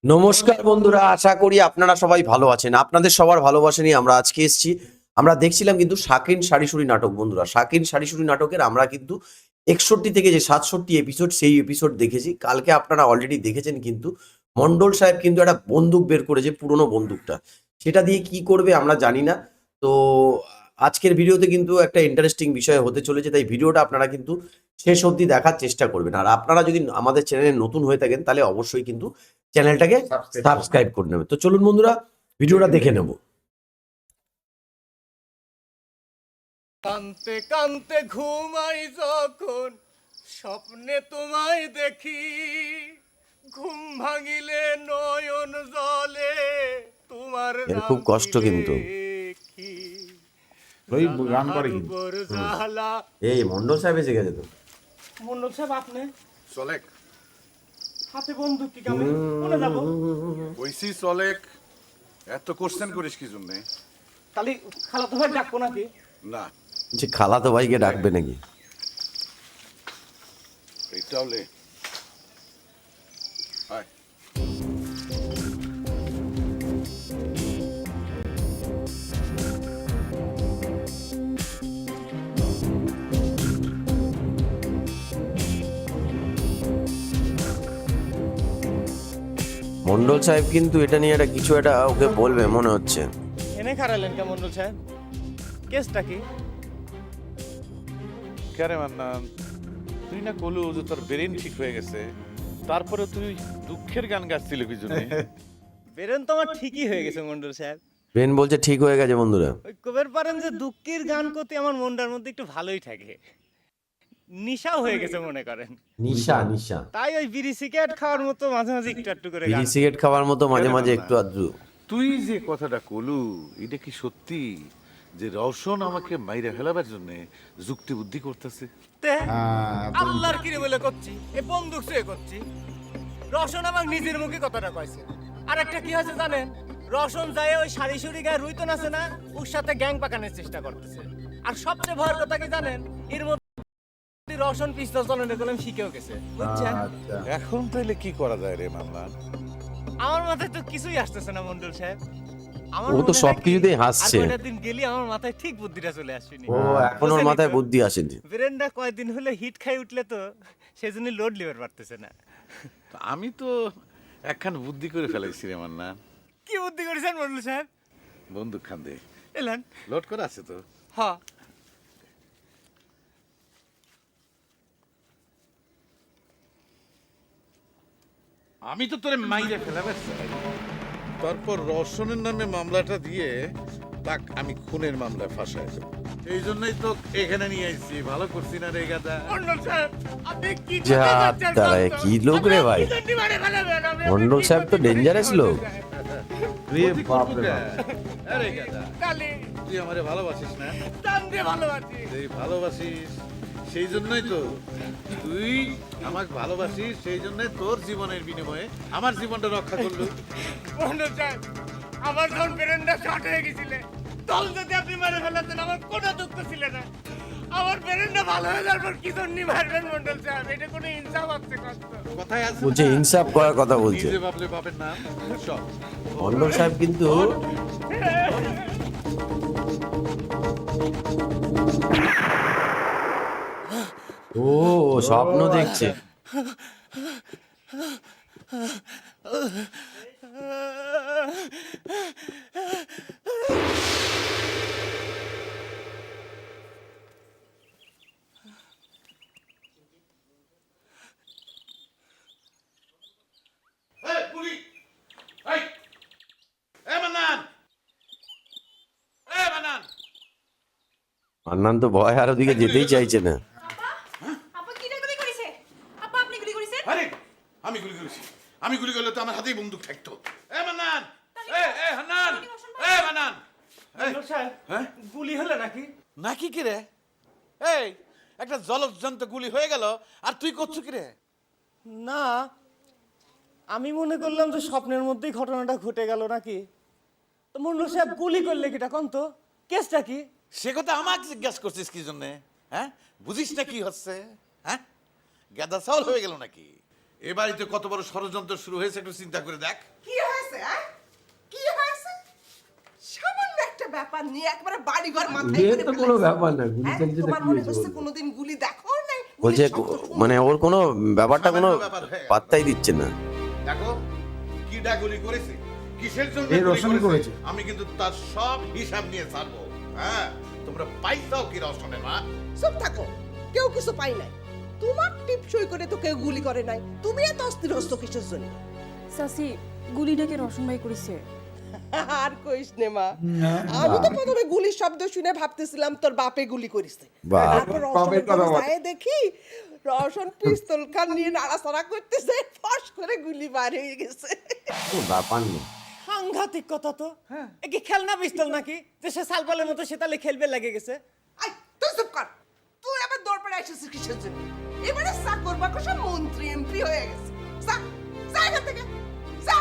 নমস্কার বন্ধুরা, আশা করি আপনারা সবাই ভালো আছেন। আপনাদের সবার ভালোবাসা নিয়ে আমরা আজকে এসেছি। আমরা দেখছিলাম কিন্তু শাকিন শারিশুড়ি নাটক বন্ধুরা। শাকিন শারিশুড়ি নাটকের আমরা কিন্তু ৬১ থেকে যে ৬৭ এপিসোড সেই এপিসোড দেখেছি। কালকে আপনারা অলরেডি দেখেছেন কিন্তু মন্ডল সাহেব কিন্তু একটা বন্দুক বের করেছে, পুরনো বন্দুকটা। সেটা দিয়ে কি করবে আমরা জানি না। তো আজকের ভিডিওতে কিন্তু একটা ইন্টারেস্টিং বিষয় হতে চলেছে। তাই ভিডিওটা আপনারা কিন্তু শেষ অবধি দেখার চেষ্টা করবেন। আর আপনারা যদি আমাদের চ্যানেলে নতুন হয়ে থাকেন তাহলে অবশ্যই কিন্তু চ্যানেলটাকে সাবস্ক্রাইব করে নেবে। তো চলুন বন্ধুরা ভিডিওটা দেখে নেব। কান্তে কান্তে ঘুমাই যখন স্বপ্নে তোমায় দেখি, ঘুম ভাঙিলে নয়ন জলে তোমার এর নাম খুব কষ্ট কিন্তু। দেখি। ওই গান করে কিন্তু। উপর জ্বালা। এই মন্ডল সাহেব এসে গেছে তো। মন্ডল সাহেব আপনি চলেক হাতে বন্দুক কি কামে কোনে যাব? কইছি চলেক, এত কোশ্চেন করিস কি জন্যে? তাহলে খালাতো ভাই ডাকবো নাকি? না, যে খালাতো ভাইকে ডাকবে নাকি? এইটা হলে আয়। মন্ডল সাহেব কিন্তু এটা নিয়ে একটা কিছু একটা ওকে বলবে মনে হচ্ছে। এনে খারালেন কে মন্ডল সাহেব? কেসটা কি? কেরে মান্নান, তুই না কলু যে তোর ব্রেন ঠিক হয়ে গেছে, তারপরে তুই দুঃখের গান গাচ্ছিল কি জন্য? বেরেন তো আমার ঠিকই হয়ে গেছে মন্ডল সাহেব। ব্রেন বলছে ঠিক হয়ে গেছে বন্ধুরা। ওই কবের পারেন যে দুঃখের গান করতে আমার মনটার মধ্যে একটু ভালোই থাকে, নিশাও হয়ে গেছে মনে করেন। নিশা নিশা তাই ওই বিড়ি সিগারেট খাওয়ার মতো মাঝে মাঝে একটু একটু করে বিড়ি গান। সিগারেট খাওয়ার মতো মাঝে মাঝে একটু আধটু। তুই যে কথাটা কলু, এটা কি সত্যি যে রওশন আমাকে মাইরা ফেলাবার জন্য যুক্তি বুদ্ধি করতেছে? তে, আল্লাহর কিরে বলে করছি, এ বন্দুক ছুঁয়ে করছি। রসন আমার নিজের মুখে কথাটা কইছে। আর একটা কি হয়েছে জানেন? রসন যায় ওই সারি সুরি গায়ে রুইতন আছে না, ওর সাথে গ্যাং পাকানোর চেষ্টা করতেছে। আর সবচেয়ে ভয়ের কথা কি জানেন? এর মধ্যে রসন পিস্তল চালানো কলম শিখেও গেছে, বুঝছেন? এখন তাইলে কি করা যায় রে মান্নান? আমার মাথায় তো কিছুই আসতেছে না মন্ডল সাহেব। আমার ও তো মনে হয় কি, সবকিছুতেই হাসছে। আর কয়টা দিন গেলি আমার মাথায় ঠিক বুদ্ধিটা চলে আসেনি। ও এখন ওর মাথায় বুদ্ধি আসেনি। ব্রেনটা কয়দিন হলে হিট খাই উঠলে তো সেজন্য লোড লিভার পারতেছে না। তো আমি তো একখান বুদ্ধি করে ফেলাইছি রে মান্নান। কি বুদ্ধি করেছেন মন্ডল সাহেব? বন্দুক খান দে, এলেন? লোড করা আছে তো। হ্যাঁ। আমি তো তোরে মাইরে ফেলাবার চাই, তারপর রওশনের নামে মামলাটা দিয়ে তাক আমি খুনের মামলায় ফাঁসাই দেব। এই জন্যই তো এখানে নিয়ে আইছি। ভালো করছি না রে গাদা? মন্ডল সাহেব, আপনি কি যা করতে যাচ্ছেন তারায়, বলতো? কি লোক রে ভাই। আপনি কি মারে ফেলাবেন? মন্ডল সাহেব তো ডেঞ্জারাস লোক। বুদ্ধি করবো কে? আরে গাদা, কালি তুই আমারে ভালোবাসিস না? দাম দিয়ে ভালোবাসি। এই ভালোবাসিস, সেই জন্যই তো তুই আমাকে ভালোবাসিস, সেই জন্যই তোর জীবনের বিনিময়ে আমার জীবনটা রক্ষা করলো। মন্ডল সাহেব, আমার যখন ব্রেনটা শর্ট হয়ে গেছিলে, তখন যদি আপনি মারে ফেলাতেন আমার কোনো দুঃখ ছিল না। আমার ব্রেনটা ভালো হয়ে যাওয়ার পর কি জন্য মারবেন মন্ডল সাহেব? এটা কোনো ইনসাফ আছে কষ্ট? কথায় আছে বলছে না? ইনসাফ করার কথা বলছে। নিজে ভাবলে বাপের নাম সব। মন্ডল সাহেব কিন্তু ও স্বপ্ন দেখছে। এই পুলি, এই, এই মান্নান, এই মান্নান। মান্নান তো ভয় আর ওদিকে যেতেই চাইছে না। আপা কি গুলি করেছে? আপা আপনি গুলি করেছেন? আরে আমি গুলি করেছি, আমি গুলি করলে তো আমার হাতেই বন্দুক থাকতো। এই মান্নান, এই হান্নান, এই মান্নান। মন্ডল সাহেব, হ্যাঁ? গুলি হলো নাকি? নাকি কি রে? এই একটা জলজন্ত গুলি হয়ে গেল, আর তুই করছো কি রে? না, আমি মনে করলাম যে স্বপ্নের মধ্যেই ঘটনাটা ঘটে গেল নাকি। তো মন্ডল সাহেব গুলি করলে কিটা কোন তো? কেসটা কি? সে কথা আমাকে জিজ্ঞাসা করছিস কি জন্যে? হ্যাঁ, বুঝিস না কি হচ্ছে? হ্যাঁ, গাদা চাউল হয়ে গেল নাকি? এ বাড়িতে কত বড় ষড়যন্ত্র শুরু হয়েছে একটু চিন্তা করে দেখ। কি হয়েছে কি হয়েছে? সামান্য একটা ব্যাপার নিয়ে একবারে বাড়িঘর মাথায় বিয়ে করে তো কোনো ফেলেছো। ব্যাপার না, গুলি হ্যাঁ, চালিয়েছে তোমার কি মনে হয়েছে হচ্ছে বলতে? কোনোদিন গুলি দেখো নাই? বলছে গুলির শব্দ শুনো। মানে ওর কোনো ব্যাপারটা কোনো সামান্য ব্যাপার হয়ে গেল। পাত্তাই দিচ্ছে না। দেখো কি ডাগুলি করেছে, কিসের জন্য এই গুলি রসুন করেছে। আমি কিন্তু তার সব হিসাব নিয়ে ছাড়বো। হ্যাঁ, তোমরা পাইছাও কি রসনে মা? চুপ থাকো, কেউ কিছু পাই নাই। তোমার টিপসই করে তো কেউ গুলি করে নাই। তুমি এত অস্থির হচ্ছ কিসের জন্য? চাচি গুলিটাকে রসুন ভাই করেছে। আর কইস নে মা, আমি তো প্রথমে গুলির শব্দ শুনে ভাবতেছিলাম তোর বাপে গুলি করিছে। বাহ। তারপর রসনের কথা যায় দেখি রসন পিস্তল খান নিয়ে নাড়াচাড়া করতেছে, ফস করে গুলি বার হয়ে গেছে। কোনো ব্যাপার নেই। সাংঘাতিক কথা তো। এ কি খেলনা পিস্তল নাকি যে সে সালপালের মতো সে তালে খেলবে লাগে গেছে? আই তুই চুপ কর, তুই আবার দৌড় পড়ে এসেছিস কিসের জন্য? এবারে চাকর বাকর সব মন্ত্রী এমপি হয়ে গেছে। যা যা এখান থেকে যা।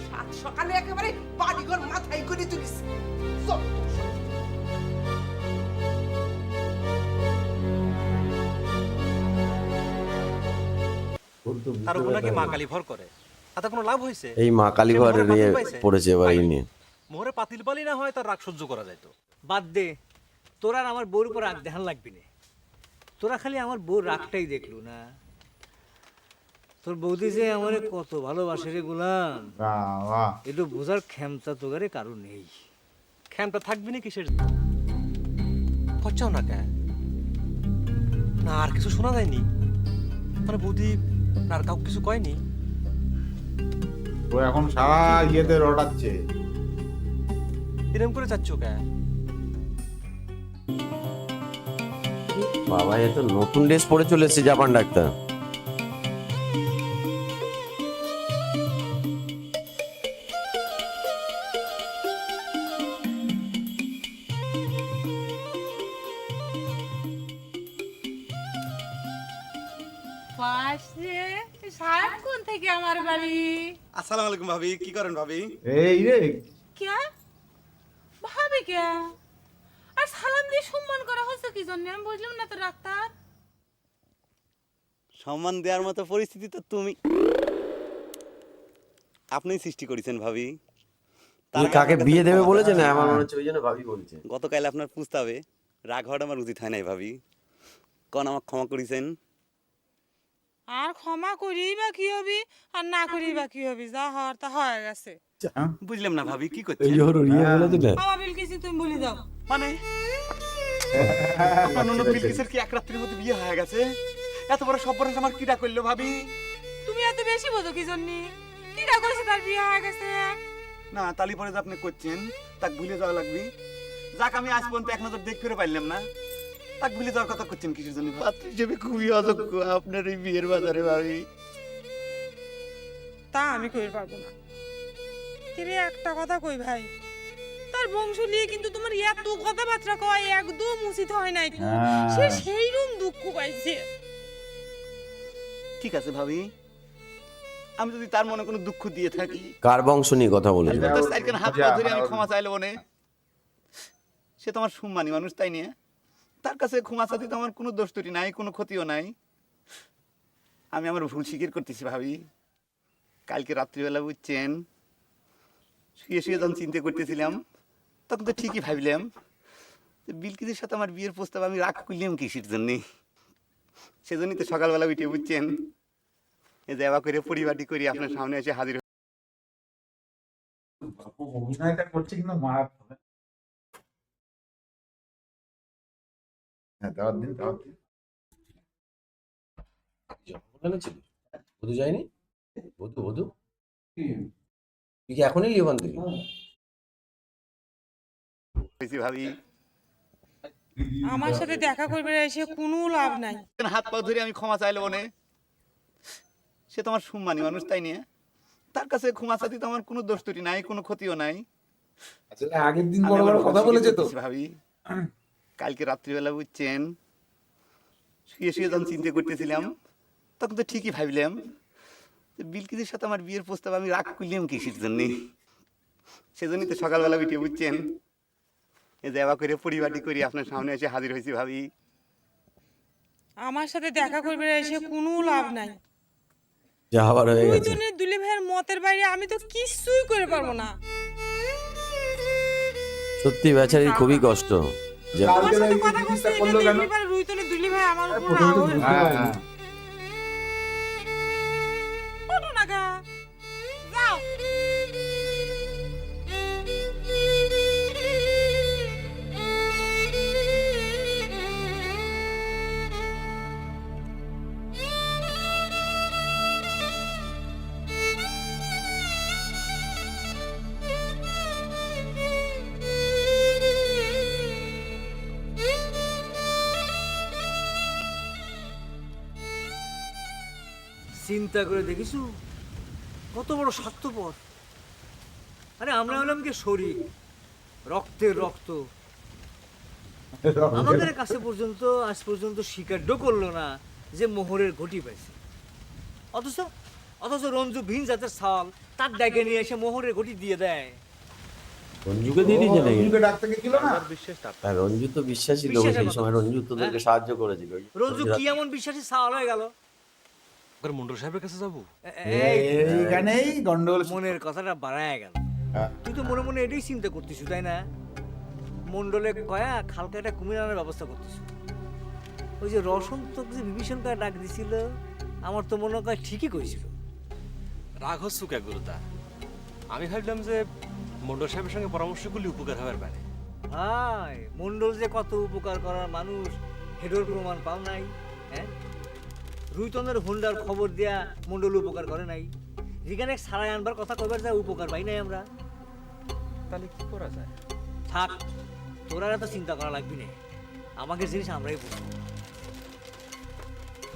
সাত সকালে একেবারে বাড়িঘর মাথায় করে তুলিস। চল। তার উপর নাকি মা কালী ভর করে, তাতে কোনো লাভ হয়েছে? এই মা কালী সে ঘর মোহরে নিয়ে পাতিল পাইছে? পড়েছে এবার এই নিয়ে। মোহরে পাতিল পালি না হয় তার রাগ সহ্য করা যায় তো। বাদ দে, তোর আর আমার বউর উপর রাগ দেখান লাগবি না। তোরা খালি আমার বউর রাগটাই দেখলু না। তোর বৌদি যে আমার কত ভালোবাসে রে গোলাম, একটু বোঝার ক্ষমতা তোগারে কারো নেই। খ্যামটা থাকবি না কিসের? করছাও না কেন? না আর কিছু শোনা যায়নি? মানে বৌদি না আর কাউকে কিছু কয়নি? ও এখন সারা ইয়েতে রটাচ্ছে। এরকম করে চাচ্ছ কেন? বাবা, এ তো নতুন ড্রেস পরে চলে এসেছে জাপান ডাক্তার। পাশে সারাক্ষণ থেকে আমার বাড়ি। আসসালামু আলাইকুম ভাবি, কি করেন ভাবি? এই রে, কে ভাবি কে? আর সালাম দিয়ে সম্মান করা হচ্ছে কি জন্য আমি বুঝলাম না তো ডাক্তার। সম্মান দেওয়ার মতো পরিস্থিতি তো আপনিই সৃষ্টি করেছেন ভাবি। তুমি কাকে বিয়ে দেবে বলেছে না? আমার মনে হচ্ছে ওই জন্য ভাবি বলছে। গতকাল আপনার প্রস্তাবে রাগ হওয়াটা আমার উচিত হয় নাই ভাবি। কোন আমাকে ক্ষমা করেছেন। আর ক্ষমা করি বা কি হবি আর না করি বা কি হবি, যা হওয়ার তা হয়ে গেছে। বুঝলাম না ভাবি কি এই করছেন। যে ওর ইয়ে বলেছে না। বাবা বিলকিস তুমি বলে দাও। মানে আপনার ননদ বিলকিসের কি এক রাত্রির মধ্যে বিয়ে হয়ে গেছে? এত বড় সর্বনাশ আমার কিডা করলো ভাবি? তুমি এত বেশি বোঝো কি জন্য? কিটা করেছে তার বিয়ে হয়ে গেছে? না তালি পরে যে আপনি করছেন তাক ভুলে যাওয়া লাগবে। যাক আমি আজ পর্যন্ত এক নজর দেখ ফিরে পাইলাম না, তাক ভুলে যাওয়ার কথা করছেন কিসের জন্য? পাত্র হিসেবে খুবই অযোগ্য আপনার এই বিয়ের বাজারে ভাবি। তা আমি কই পারবো না। তবে একটা কথা কই ভাই, তার বংশ নিয়ে কিন্তু তোমার এত কথাবার্তা কয় একদম উচিত হয় নাই। সে সেই রকম দুঃখ পাইছে। ঠিক আছে ভাবি, আমি যদি তার মনে কোনো দুঃখ দিয়ে থাকি, কার বংশ নিয়ে কথা বলেছে? তার সাইডখানে হাত পা ধরে আমি ক্ষমা চাইলে মনে, সে তো আমার সম্মানী মানুষ তাই নিয়ে তার কাছে ক্ষমা চাইতে তো আমার কোনো দোষ ত্রুটি নাই, কোনো ক্ষতিও নাই। আমি আমার ভুল স্বীকার করতেছি ভাবি। কালকে রাত্রিবেলা বুঝছেন শুয়ে শুয়ে যখন চিন্তা করতেছিলাম তখন তো ঠিকই ভাবলাম যে বিলকিসের সাথে আমার বিয়ের প্রস্তাব আমি রাগ করলাম কিসের জন্যে। সেজন্যই তো সকালবেলা উঠে বুঝছেন এই দেওয়া করে পরিবারটি করি আপনার সামনে এসে হাজির। অভিনয়টা করছে কিন্তু মারাত্মক। হ্যাঁ, দাওয়াত দিন। বধু যায়নি? বধু তুই কি এখনই লিওখান থেকে? ভাবি আমার সাথে দেখা করবে এসে কোনো লাভ নাই। হাত পা ধরে আমি ক্ষমা চাইলে মনে, সে তো আমার সম্মানী মানুষ তাই নিয়ে তার কাছে ক্ষমা চাইতে তো আমার কোনো দোষ ত্রুটি নাই, কোনো ক্ষতিও নাই। আসলে আগের দিন বড় বড় কথা বলেছে তো ভাবি। কালকে রাত্রিবেলা বুঝছেন শুয়ে শুয়ে যখন চিন্তা করতেছিলাম তখন তো ঠিকই ভাবলাম যে বিলকিসের সাথে আমার বিয়ের প্রস্তাব আমি রাগ করলাম কিসের জন্যে। সেজন্যই তো সকালবেলা উঠে বুঝছেন এই দেওয়া করে পরিবারটি করি আপনার সামনে এসে হাজির হয়েছি ভাবি। আমার সাথে দেখা করবে এসে কোনো লাভ নাই। যা হবার হয়ে গেছে। রুইতনের দুলে ভাইয়ের মতের বাইরে আমি তো কিছুই করে পারবো না। সত্যি বেচারির খুবই কষ্ট যে তোমার কালকে সাথে এই কথা জিনিসটা বলতে করলো কেন? দেখলি পারে রুইতনের দুলে ভাই আমার উপর প্রথমে তো বুঝতে রাগ পারিনি। ওঠো না গা, যাও। চিন্তা করে দেখিছু কত বড় স্বার্থপর। আরে আমরা হলাম কি শরীর, রক্তের রক্ত। আমাদের কাছে পর্যন্ত আজ পর্যন্ত স্বীকার্য করলো না যে মোহরের ঘটি পাইছে। অথচ অথচ রঞ্জু ভিন জাতের ছাল তার ডাকে নিয়ে এসে মোহরের ঘটি দিয়ে দেয়। রঞ্জুকে দিয়ে দিয়েছে নাকি? রঞ্জুকে ডাকতে গেছিল না? হ্যাঁ, রঞ্জু তো বিশ্বাসী লোক, বিশ্বাসের সেই কথা। সময় রঞ্জু তোদেরকে সাহায্য করেছিল। রঞ্জু কি এমন বিশ্বাসী ছাল হয়ে গেল? ওর মন্ডল সাহেবের কাছে যাবো? এইখানেই গন্ডগোল। মনের কথাটা বাড়ায় গেল। হ্যাঁ। তুই তো মনে মনে এটাই চিন্তা করতিস, তাই না? মন্ডলে কয়া খালকা একটা কুমির আনার ব্যবস্থা করতিস। ওই যে রসন তোকে যে বিভীষণ কয়া ডাক দিছিল, আমার তো মনে হয় ঠিকই কইছিল। রাগ হচ্ছু কে গুরুদা? আমি ভাবলাম যে মন্ডল সাহেবের সঙ্গে পরামর্শ করলে উপকার হবার পারে। হাই, মন্ডল যে কত উপকার করার মানুষ হেডোর প্রমাণ পাও নাই? হ্যাঁ, রুইতনের হুন্ডার খবর দিয়া মন্ডল উপকার করে নাই। যেখানে সারাই আনবার কথা কইবার যা উপকার পাই নাই আমরা। তাহলে কি করা যায়? থাক, তোরা এত চিন্তা করা লাগবি না, আমাকে জিনিস আমরাই বুঝবো।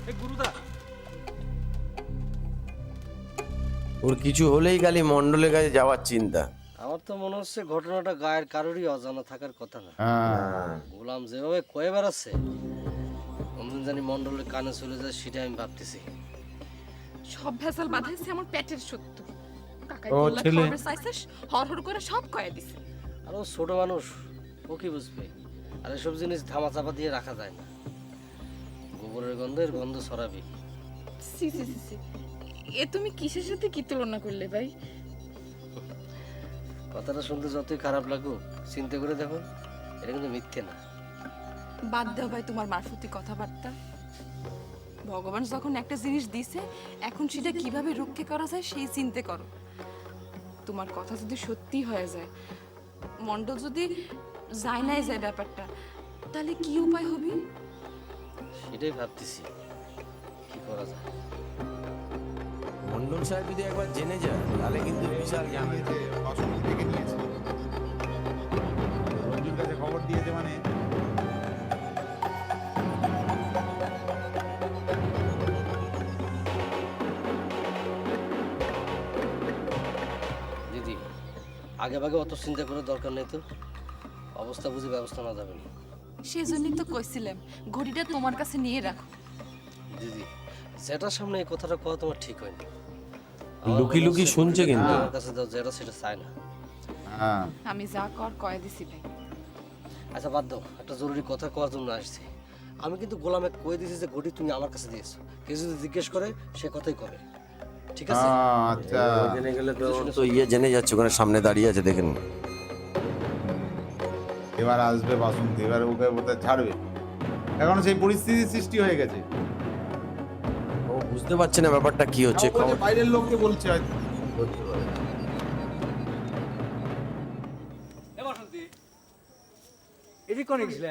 এই গুরুদা, ওর কিছু হলেই খালি মন্ডলের কাছে যাওয়ার চিন্তা। আমার তো মনে হচ্ছে ঘটনাটা গায়ের কারোরই অজানা থাকার কথা না। হ্যাঁ, গোলাম যেভাবে কয়ে বেড়াচ্ছে, কোনদিন জানি মন্ডলের কানে চলে যায় সেটা আমি ভাবতেছি। সব ভেজাল বাঁধাইছে আমার পেটের শত্রু। কাকাই ও বললা ছেলে। খবর চাইছিস, হর করে সব কয়ে দিছে। আর ও ছোট মানুষ, ও কি বুঝবে? আর এসব জিনিস ধামা চাপা দিয়ে রাখা যায় না। গোবরের গন্ধের গন্ধ ছড়াবে। সি সি সি সি, এ তুমি কিসের সাথে কি তুলনা করলে ভাই? কথাটা শুনতে যতই খারাপ লাগুক, চিন্তা করে দেখো, এটা কিন্তু মিথ্যে না। বাদ দাও ভাই তোমার মারফতি কথাবার্তা। ভগবান যখন একটা জিনিস দিছে, এখন সেটা কিভাবে রক্ষা করা যায় সেই চিন্তা করো। তোমার কথা যদি সত্যি হয়ে যায়, মন্ডল যদি যায় নাই যায় ব্যাপারটা, তাহলে কি উপায় হবে? সেটাই ভাবতেছি, কি করা যায়। মন্ডল সাহেব যদি একবার জেনে যায় তাহলে কিন্তু বিশাল ঝামেলা। দেখে নিয়েছে। রঞ্জুর কাছে খবর দিয়েছে মানে দিদি, আগে ভাগে অত চিন্তা করার দরকার নেই তো। অবস্থা বুঝে ব্যবস্থা না যাবে না। সেজন্যই তো কইছিলাম ঘড়িটা তোমার কাছে নিয়ে রাখো। দিদি, যেটার সামনে এই কথাটা কওয়া তোমার ঠিক হয়নি। লুকি লুকি শুনছে কিন্তু। আমার কাছে দাও, যেটা সেটা চায় না। হ্যাঁ, আমি যা কর কয়ে দিছি ভাই। আচ্ছা বাদ দাও, একটা জরুরি কথা কওয়ার জন্য আসছি। আমি কিন্তু গোলামে কয়ে দিয়েছি যে ঘড়ি তুমি আমার কাছে দিয়েছো। কেউ যদি জিজ্ঞেস করে সে কথাই করে, ঠিক আছে? আচ্ছা। ও জেনে গেলে তো ওর তো ইয়ে জেনে যাচ্ছে, ওখানে সামনে দাঁড়িয়ে আছে, দেখেন। এবার আসবে বাসন্তী, এবার ওকে বোধহয় ছাড়বে। এখন সেই পরিস্থিতির সৃষ্টি হয়ে গেছে। ও বুঝতে পারছে না ব্যাপারটা কি হচ্ছে। তাও বলছে বাইরের লোককে বলছে হয়তো। এদিক কোনে গেছিলে?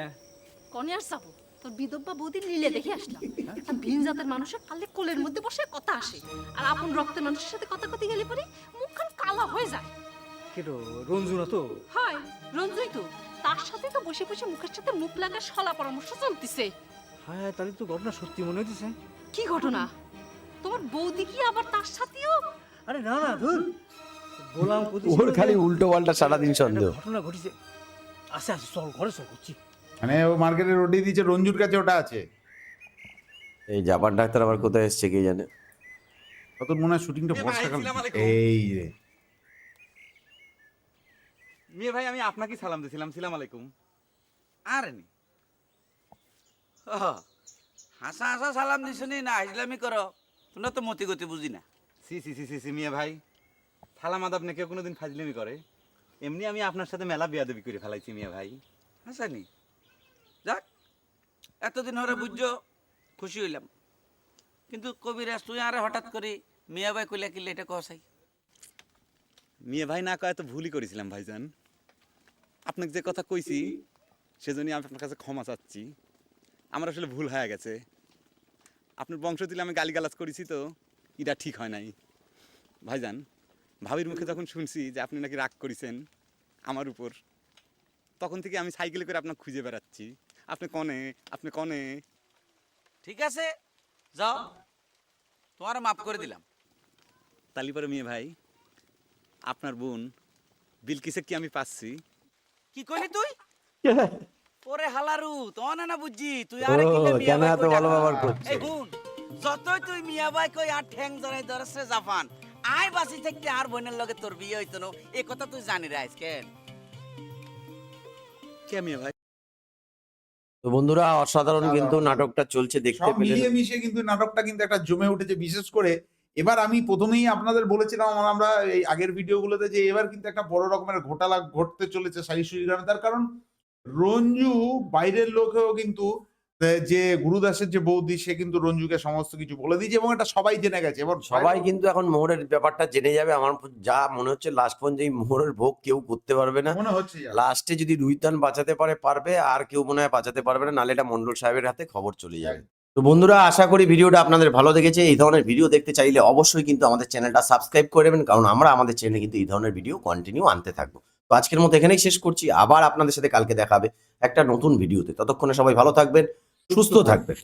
কনে আর যাবো, তোর বিধবা বৌদি লীলে দেখে আসলাম। একটা ভিন জাতের মানুষের কালে কোলের মধ্যে বসে কথা আসে, আর আপন রক্তের মানুষের সাথে কথা কতে গেলে পরে মুখখান কালা হয়ে যায়। কেটো রঞ্জু না তো? হয় রঞ্জুই তো, তার সাথে তো বসে বসে মুখের সাথে মুখ লাগা সলা পরামর্শ চলতেছে। হ্যাঁ, তাহলে তো ঘটনা সত্যি মনে হইতেছে। কি ঘটনা? তোমার বৌদি কি আবার তার সাথেও? আরে না না, ধুর, গোলাম ওর খালি উল্টো পাল্টা সারাদিন সন্দেহ। ঘটনা ঘটেছে। আচ্ছা আচ্ছা, চল ঘরে চল, করছি। মানে ও মার্কেটে রোডে দিয়েছে, রঞ্জুর কাছে ওটা আছে। এই জাপান ডাক্তার আবার কোথায় এসছে কে জানে। কত মনে হয় শুটিংটা ভাই, বর্ষাকাল। আসসালামু আলাইকুম। এই রে, মেয়ে ভাই, আমি আপনাকে সালাম দিছিলাম। সালাম আলাইকুম। আরে নি হাসা হাসা সালাম দিছনি না, হাসলামি করো। তোমরা তো মতি গতি বুঝি না। সি সি সি সি সি মিয়া ভাই, ফালামাদ আপনি কেউ কোনোদিন ফাজলিমি করে? এমনি আমি আপনার সাথে মেলা বিয়াদবি করে ফেলাইছি মিয়া ভাই। হাসানি যাক, এতদিন ধরে বুঝছো, খুশি হইলাম। কিন্তু কবিরাজ তুই আরে হঠাৎ করে মিয়া ভাই কইলা কিলে এটা কসাই? মিয়া ভাই না কয় তো ভুলই করেছিলাম ভাইজান। আপনাকে যে কথা কইছি সেজন্যই আমি আপনার কাছে ক্ষমা চাচ্ছি। আমার আসলে ভুল হয়ে গেছে। আপনার বংশ দিলে আমি গালিগালাজ করেছি, তো এটা ঠিক হয় নাই ভাইজান। ভাবির মুখে যখন শুনছি যে আপনি নাকি রাগ করেছেন আমার উপর, তখন থেকে আমি সাইকেলে করে আপনাকে খুঁজে বেড়াচ্ছি। আপনি কনে। ঠিক আছে, যাও, তোমার মাফ করে দিলাম। তালিপারে মিয়া ভাই, আপনার বোন বিলকিসে কি আমি পাচ্ছি? কি কইলি তুই? ওরে হালারু, তোমার না বুঝছি তুই আরে কিলে মিয়া কেন ভাই এত কই ভালো ডাকা? ব্যবহার করছে? এই বোন, যতই তুই মিয়া ভাই কই আর ঠ্যাং জড়াই ধরছে জাপান, আই বাসি থাকতে আর বোনের লগে তোর বিয়ে হইতো না, এই কথা তুই জানি রে আজকে। কে মিয়া ভাই? তো বন্ধুরা, অসাধারণ কিন্তু নাটকটা চলছে, দেখতে সব পেলেন। মিলিয়ে মিশিয়ে কিন্তু নাটকটা কিন্তু একটা জমে উঠেছে। বিশেষ করে এবার আমি প্রথমেই আপনাদের বলেছিলাম আমরা এই আগের ভিডিওগুলোতে যে এবার কিন্তু একটা বড় রকমের ঘোটালা ঘটতে চলেছে শারীশুরি গ্রামে। তার কারণ রঞ্জু বাইরের লোকেও কিন্তু যে গুরুদাসের যে বৌদি, সে কিন্তু রঞ্জুকে সমস্ত কিছু বলে দিয়েছে এবং এটা সবাই জেনে গেছে। এবং সবাই কিন্তু এখন মোহরের ব্যাপারটা জেনে যাবে। আমার যা মনে হচ্ছে লাস্ট পর্যন্ত এই মোহরের ভোগ কেউ করতে পারবে না। মনে হচ্ছে লাস্টে যদি রুহিতান বাঁচাতে পারবে, আর কেউ মনে হয় বাঁচাতে পারবে না, নাহলে এটা মন্ডল সাহেবের হাতে খবর চলে যাবে। তো বন্ধুরা, আশা করি ভিডিওটা আপনাদের ভালো লেগেছে। এই ধরনের ভিডিও দেখতে চাইলে অবশ্যই কিন্তু আমাদের চ্যানেলটা সাবস্ক্রাইব করে নেবেন, কারণ আমরা আমাদের চ্যানেলে কিন্তু এই ধরনের ভিডিও কন্টিনিউ আনতে থাকবো। তো আজকের মতো এখানেই শেষ করছি। আবার আপনাদের সাথে কালকে দেখা হবে একটা নতুন ভিডিওতে। ততক্ষণে সবাই ভালো থাকবেন, সুস্থ থাকবেন।